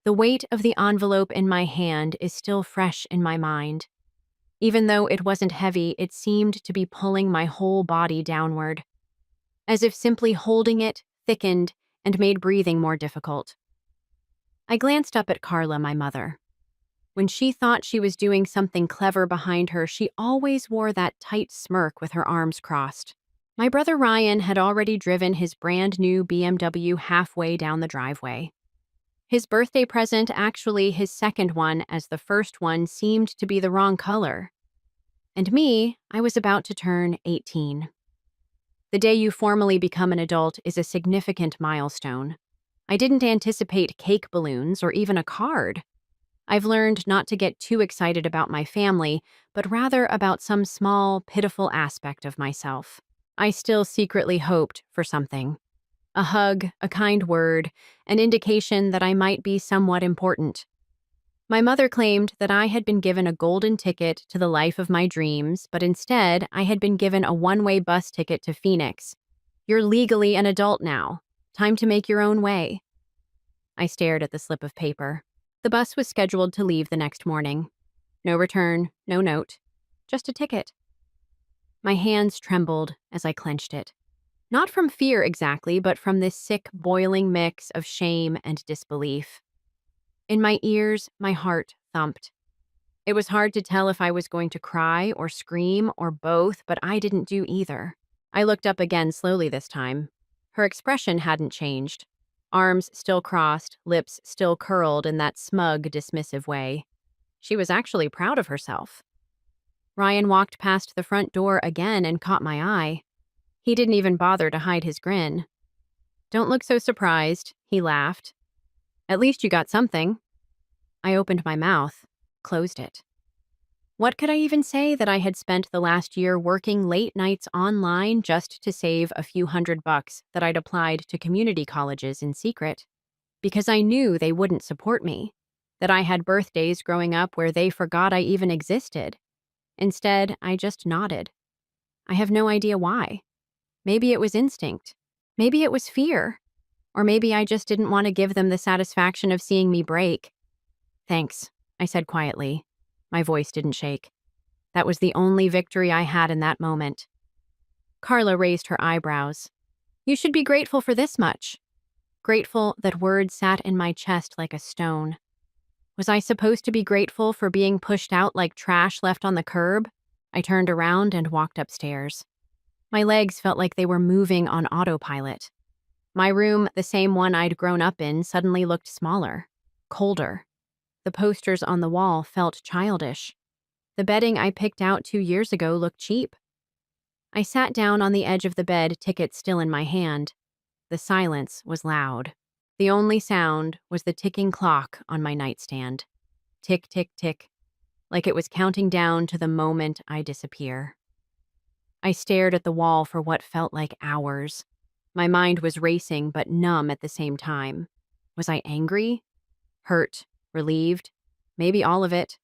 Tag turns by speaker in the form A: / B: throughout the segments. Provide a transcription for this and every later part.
A: The weight of the envelope in my hand is still fresh in my mind. Even though it wasn't heavy, it seemed to be pulling my whole body downward, as if simply holding it thickened and made breathing more difficult. I glanced up at Carla, my mother. When she thought she was doing something clever behind her, she always wore that tight smirk with her arms crossed. My brother Ryan had already driven his brand new BMW halfway down the driveway. His birthday present, actually his second one, as the first one seemed to be the wrong color. And me, I was about to turn 18. The day you formally become an adult is a significant milestone. I didn't anticipate cake balloons or even a card. I've learned not to get too excited about my family, but rather about some small, pitiful aspect of myself. I still secretly hoped for something. A hug, a kind word, an indication that I might be somewhat important. My mother claimed that I had been given a golden ticket to the life of my dreams, but instead I had been given a one-way bus ticket to Phoenix. You're legally an adult now. Time to make your own way. I stared at the slip of paper. The bus was scheduled to leave the next morning. No return, no note, just a ticket. My hands trembled as I clenched it. Not from fear exactly, but from this sick, boiling mix of shame and disbelief. In my ears, my heart thumped. It was hard to tell if I was going to cry or scream or both, but I didn't do either. I looked up again slowly this time. Her expression hadn't changed. Arms still crossed, lips still curled in that smug, dismissive way. She was actually proud of herself. Ryan walked past the front door again and caught my eye. He didn't even bother to hide his grin. "Don't look so surprised," he laughed. "At least you got something." I opened my mouth, closed it. What could I even say that I had spent the last year working late nights online just to save a few $100 that I'd applied to community colleges in secret? Because I knew they wouldn't support me, that I had birthdays growing up where they forgot I even existed. Instead, I just nodded. I have no idea why. Maybe it was instinct. Maybe it was fear. Or maybe I just didn't want to give them the satisfaction of seeing me break. "Thanks," I said quietly. My voice didn't shake. That was the only victory I had in that moment. Carla raised her eyebrows. "You should be grateful for this much." Grateful that words sat in my chest like a stone. Was I supposed to be grateful for being pushed out like trash left on the curb? I turned around and walked upstairs. My legs felt like they were moving on autopilot. My room, the same one I'd grown up in, suddenly looked smaller, colder. The posters on the wall felt childish. The bedding I picked out 2 years ago looked cheap. I sat down on the edge of the bed, ticket still in my hand. The silence was loud. The only sound was the ticking clock on my nightstand. Tick, tick, tick, like it was counting down to the moment I disappear. I stared at the wall for what felt like hours. My mind was racing but numb at the same time. Was I angry? Hurt? Relieved? Maybe all of it.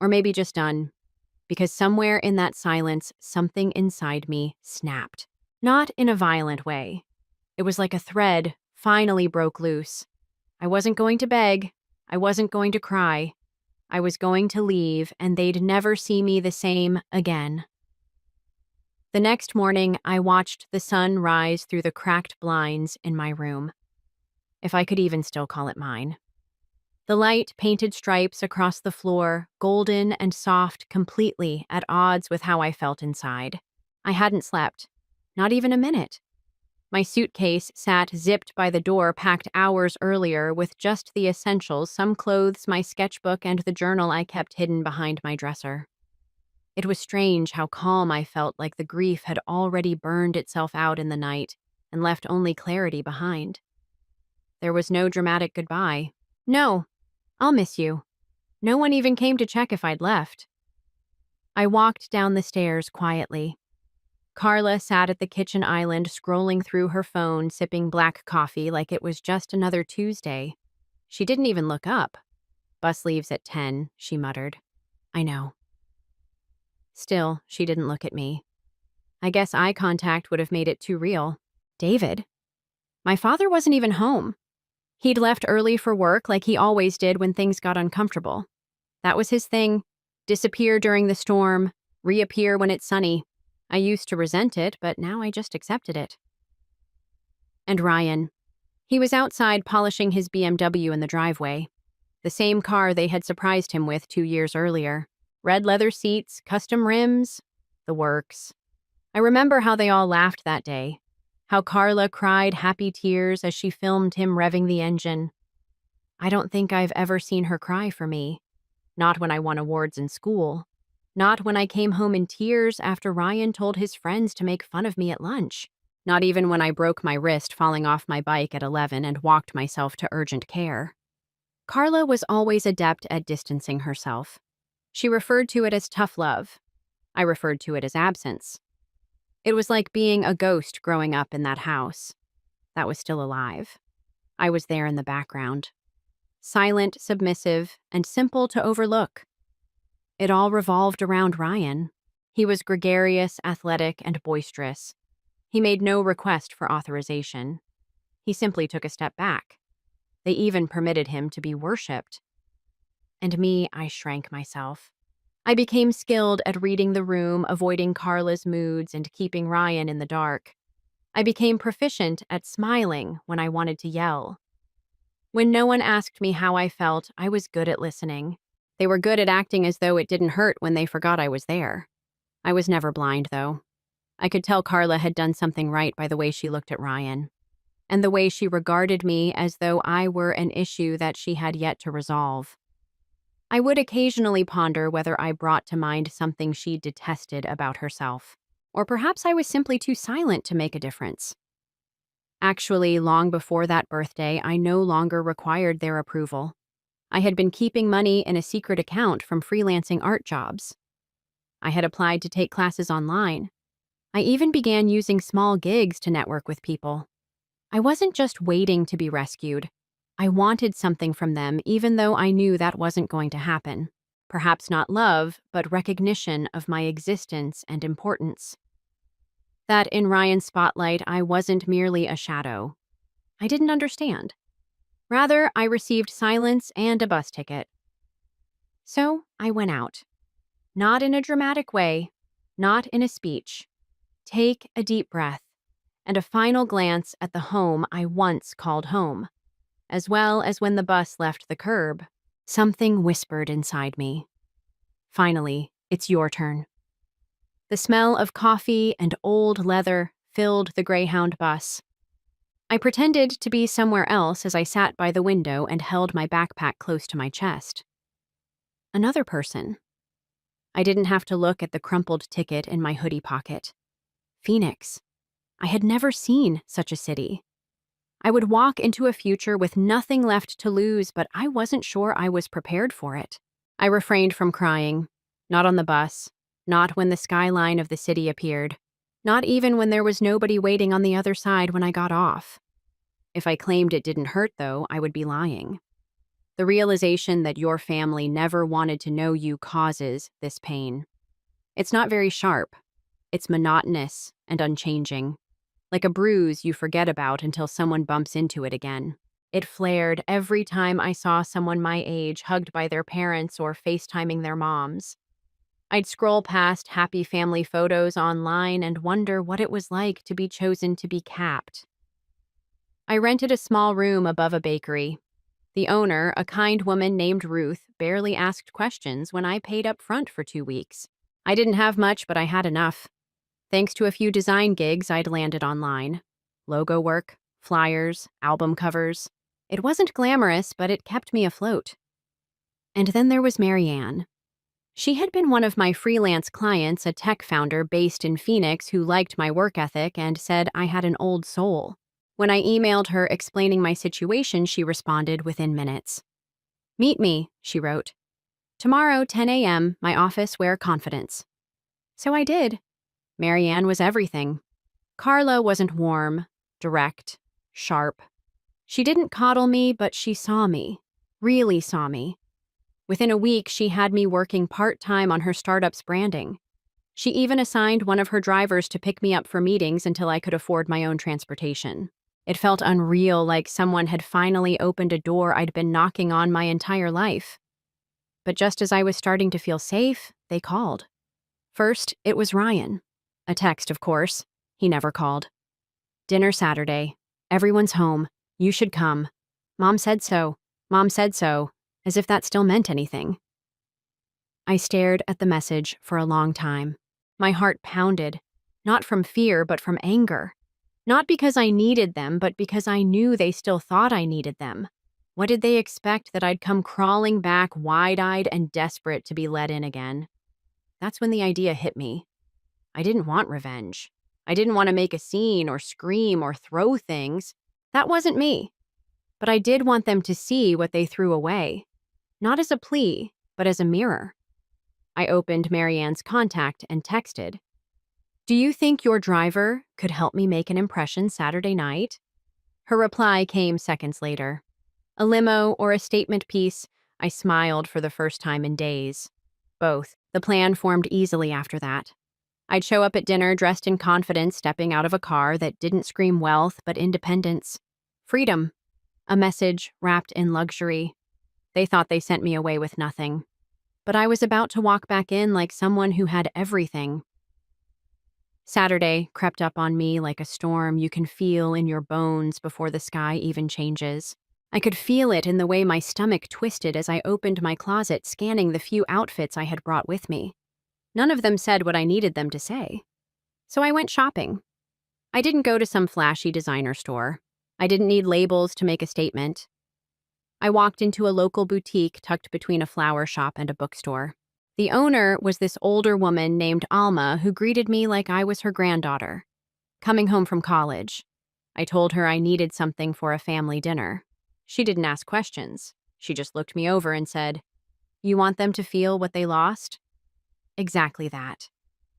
A: Or maybe just done. Because somewhere in that silence, something inside me snapped. Not in a violent way. It was like a thread finally broke loose. I wasn't going to beg. I wasn't going to cry. I was going to leave, and they'd never see me the same again. The next morning, I watched the sun rise through the cracked blinds in my room. If I could even still call it mine. The light painted stripes across the floor, golden and soft completely at odds with how I felt inside. I hadn't slept. Not even a minute. My suitcase sat zipped by the door, packed hours earlier with just the essentials, some clothes, my sketchbook, and the journal I kept hidden behind my dresser. It was strange how calm I felt, like the grief had already burned itself out in the night and left only clarity behind. There was no dramatic goodbye. "No, I'll miss you." No one even came to check if I'd left. I walked down the stairs quietly. Carla sat at the kitchen island, scrolling through her phone, sipping black coffee like it was just another Tuesday. She didn't even look up. "Bus leaves at 10, she muttered. "I know." Still, she didn't look at me. I guess eye contact would have made it too real. David? My father wasn't even home. He'd left early for work like he always did when things got uncomfortable. That was his thing. Disappear during the storm, reappear when it's sunny. I used to resent it, but now I just accepted it. And Ryan. He was outside polishing his BMW in the driveway. The same car they had surprised him with 2 years earlier. Red leather seats, custom rims, the works. I remember how they all laughed that day. How Carla cried happy tears as she filmed him revving the engine. I don't think I've ever seen her cry for me. Not when I won awards in school. Not when I came home in tears after Ryan told his friends to make fun of me at lunch. Not even when I broke my wrist falling off my bike at 11 and walked myself to urgent care. Carla was always adept at distancing herself. She referred to it as tough love. I referred to it as absence. It was like being a ghost growing up in that house. That was still alive. I was there in the background. Silent, submissive, and simple to overlook. It all revolved around Ryan. He was gregarious, athletic, and boisterous. He made no request for authorization. He simply took a step back. They even permitted him to be worshipped. And me, I shrank myself. I became skilled at reading the room, avoiding Carla's moods, and keeping Ryan in the dark. I became proficient at smiling when I wanted to yell. When no one asked me how I felt, I was good at listening. They were good at acting as though it didn't hurt when they forgot I was there. I was never blind, though. I could tell Carla had done something right by the way she looked at Ryan, and the way she regarded me as though I were an issue that she had yet to resolve. I would occasionally ponder whether I brought to mind something she detested about herself, or perhaps I was simply too silent to make a difference. Actually, long before that birthday, I no longer required their approval. I had been keeping money in a secret account from freelancing art jobs. I had applied to take classes online. I even began using small gigs to network with people. I wasn't just waiting to be rescued. I wanted something from them, even though I knew that wasn't going to happen. Perhaps not love, but recognition of my existence and importance. That in Ryan's spotlight, I wasn't merely a shadow. I didn't understand. Rather, I received silence and a bus ticket. So I went out. Not in a dramatic way, not in a speech. Take a deep breath and a final glance at the home I once called home. As well as when the bus left the curb, something whispered inside me. Finally, it's your turn. The smell of coffee and old leather filled the Greyhound bus. I pretended to be somewhere else as I sat by the window and held my backpack close to my chest. Another person. I didn't have to look at the crumpled ticket in my hoodie pocket. Phoenix. I had never seen such a city. I would walk into a future with nothing left to lose, but I wasn't sure I was prepared for it. I refrained from crying. Not on the bus. Not when the skyline of the city appeared. Not even when there was nobody waiting on the other side when I got off. If I claimed it didn't hurt, though, I would be lying. The realization that your family never wanted to know you causes this pain. It's not very sharp. It's monotonous and unchanging. Like a bruise you forget about until someone bumps into it again. It flared every time I saw someone my age hugged by their parents or FaceTiming their moms. I'd scroll past happy family photos online and wonder what it was like to be chosen to be capped. I rented a small room above a bakery. The owner, a kind woman named Ruth, barely asked questions when I paid up front for 2 weeks. I didn't have much, but I had enough. Thanks to a few design gigs I'd landed online. Logo work, flyers, album covers. It wasn't glamorous, but it kept me afloat. And then there was Marianne. She had been one of my freelance clients, a tech founder based in Phoenix who liked my work ethic and said I had an old soul. When I emailed her explaining my situation, she responded within minutes. "Meet me," she wrote. "Tomorrow, 10 a.m., my office, wear confidence." So I did. Marianne was everything. Carla wasn't warm, direct, sharp. She didn't coddle me, but she saw me. Really saw me. Within a week, she had me working part-time on her startup's branding. She even assigned one of her drivers to pick me up for meetings until I could afford my own transportation. It felt unreal, like someone had finally opened a door I'd been knocking on my entire life. But just as I was starting to feel safe, they called. First, it was Ryan. A text, of course. He never called. Dinner Saturday. Everyone's home. You should come. Mom said so. Mom said so. As if that still meant anything. I stared at the message for a long time. My heart pounded. Not from fear, but from anger. Not because I needed them, but because I knew they still thought I needed them. What did they expect, that I'd come crawling back wide-eyed and desperate to be let in again? That's when the idea hit me. I didn't want revenge. I didn't want to make a scene or scream or throw things. That wasn't me. But I did want them to see what they threw away. Not as a plea, but as a mirror. I opened Marianne's contact and texted, "Do you think your driver could help me make an impression Saturday night?" Her reply came seconds later. A limo or a statement piece. I smiled for the first time in days. Both. The plan formed easily after that. I'd show up at dinner dressed in confidence, stepping out of a car that didn't scream wealth but independence. Freedom. A message wrapped in luxury. They thought they sent me away with nothing. But I was about to walk back in like someone who had everything. Saturday crept up on me like a storm you can feel in your bones before the sky even changes. I could feel it in the way my stomach twisted as I opened my closet, scanning the few outfits I had brought with me. None of them said what I needed them to say. So I went shopping. I didn't go to some flashy designer store. I didn't need labels to make a statement. I walked into a local boutique tucked between a flower shop and a bookstore. The owner was this older woman named Alma, who greeted me like I was her granddaughter, coming home from college. I told her I needed something for a family dinner. She didn't ask questions. She just looked me over and said, "You want them to feel what they lost?" Exactly that.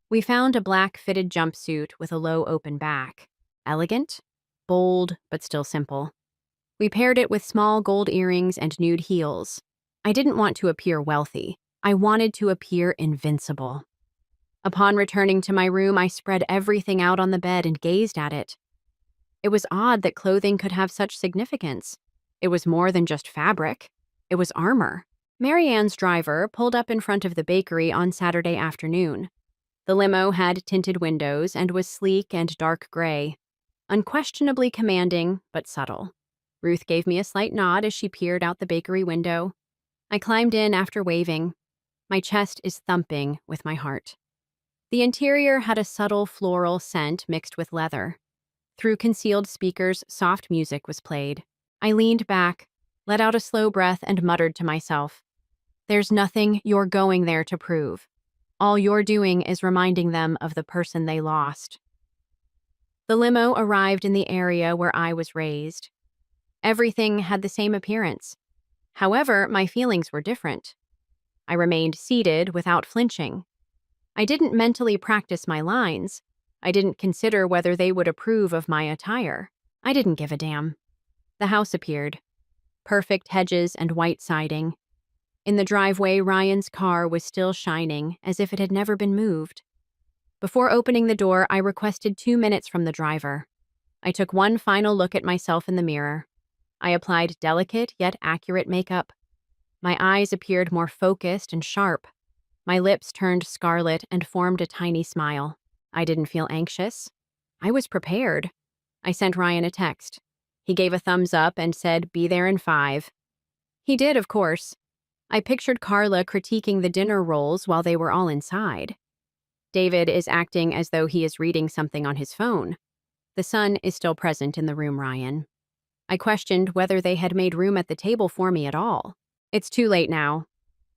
A: We found a black fitted jumpsuit with a low open back. Elegant, bold, but still simple. We paired it with small gold earrings and nude heels. I didn't want to appear wealthy. I wanted to appear invincible. Upon returning to my room, I spread everything out on the bed and gazed at it. It was odd that clothing could have such significance. It was more than just fabric. It was armor. Marianne's driver pulled up in front of the bakery on Saturday afternoon. The limo had tinted windows and was sleek and dark gray, unquestionably commanding but subtle. Ruth gave me a slight nod as she peered out the bakery window. I climbed in after waving. My chest is thumping with my heart. The interior had a subtle floral scent mixed with leather. Through concealed speakers, soft music was played. I leaned back, let out a slow breath, and muttered to myself, "There's nothing you're going there to prove. All you're doing is reminding them of the person they lost." The limo arrived in the area where I was raised. Everything had the same appearance. However, my feelings were different. I remained seated without flinching. I didn't mentally practice my lines. I didn't consider whether they would approve of my attire. I didn't give a damn. The house appeared. Perfect hedges and white siding. In the driveway, Ryan's car was still shining, as if it had never been moved. Before opening the door, I requested 2 minutes from the driver. I took one final look at myself in the mirror. I applied delicate yet accurate makeup. My eyes appeared more focused and sharp. My lips turned scarlet and formed a tiny smile. I didn't feel anxious. I was prepared. I sent Ryan a text. He gave a thumbs up and said, "Be there in 5." He did, of course. I pictured Carla critiquing the dinner rolls while they were all inside. David is acting as though he is reading something on his phone. The sun is still present in the room, Ryan. I questioned whether they had made room at the table for me at all. It's too late now.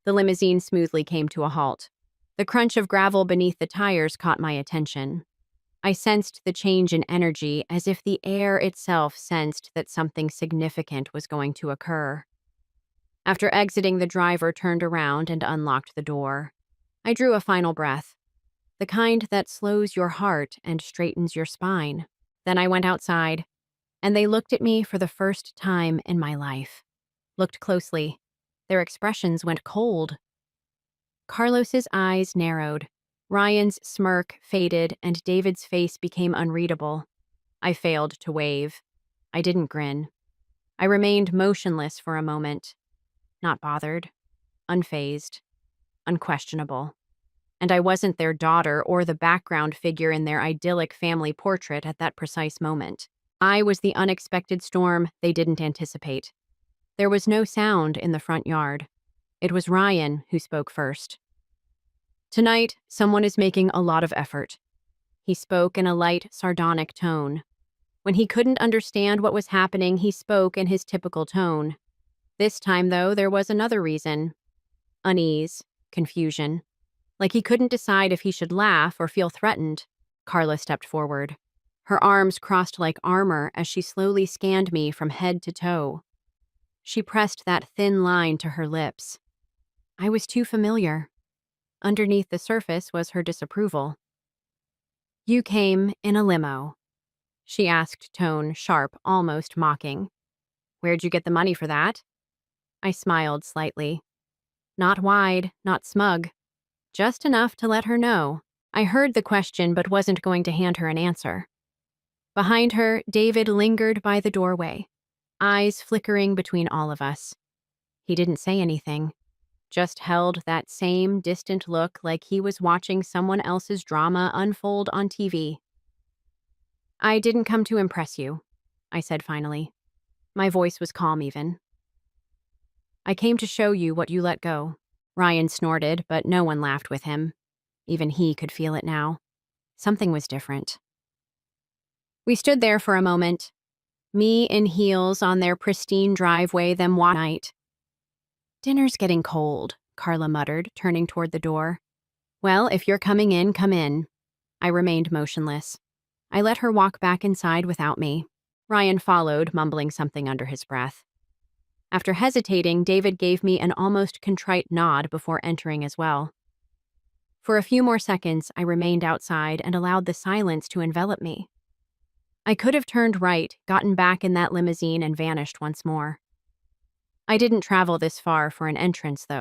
A: The limousine smoothly came to a halt. The crunch of gravel beneath the tires caught my attention. I sensed the change in energy, as if the air itself sensed that something significant was going to occur. After exiting, the driver turned around and unlocked the door. I drew a final breath, the kind that slows your heart and straightens your spine. Then I went outside, and they looked at me for the first time in my life. Looked closely. Their expressions went cold. Carlos's eyes narrowed. Ryan's smirk faded, and David's face became unreadable. I failed to wave. I didn't grin. I remained motionless for a moment, not bothered, unfazed, unquestionable. And I wasn't their daughter or the background figure in their idyllic family portrait at that precise moment. I was the unexpected storm they didn't anticipate. There was no sound in the front yard. It was Ryan who spoke first. Tonight, someone is making a lot of effort. He spoke in a light, sardonic tone. When he couldn't understand what was happening, he spoke in his typical tone. This time, though, there was another reason. Unease, confusion. Like he couldn't decide if he should laugh or feel threatened. Carla stepped forward. Her arms crossed like armor as she slowly scanned me from head to toe. She pressed that thin line to her lips. I was too familiar. Underneath the surface was her disapproval. "You came in a limo," she asked, tone sharp, almost mocking. "Where'd you get the money for that?" I smiled slightly. Not wide, not smug. Just enough to let her know. I heard the question but wasn't going to hand her an answer. Behind her, David lingered by the doorway, eyes flickering between all of us. He didn't say anything, just held that same distant look like he was watching someone else's drama unfold on TV. "I didn't come to impress you," I said finally. My voice was calm even. "I came to show you what you let go." Ryan snorted, but no one laughed with him. Even he could feel it now. Something was different. We stood there for a moment, me in heels on their pristine driveway, them one night. "Dinner's getting cold," Carla muttered, turning toward the door. "Well, if you're coming in, come in." I remained motionless. I let her walk back inside without me. Ryan followed, mumbling something under his breath. After hesitating, David gave me an almost contrite nod before entering as well. For a few more seconds, I remained outside and allowed the silence to envelop me. I could have turned right, gotten back in that limousine, and vanished once more. I didn't travel this far for an entrance, though.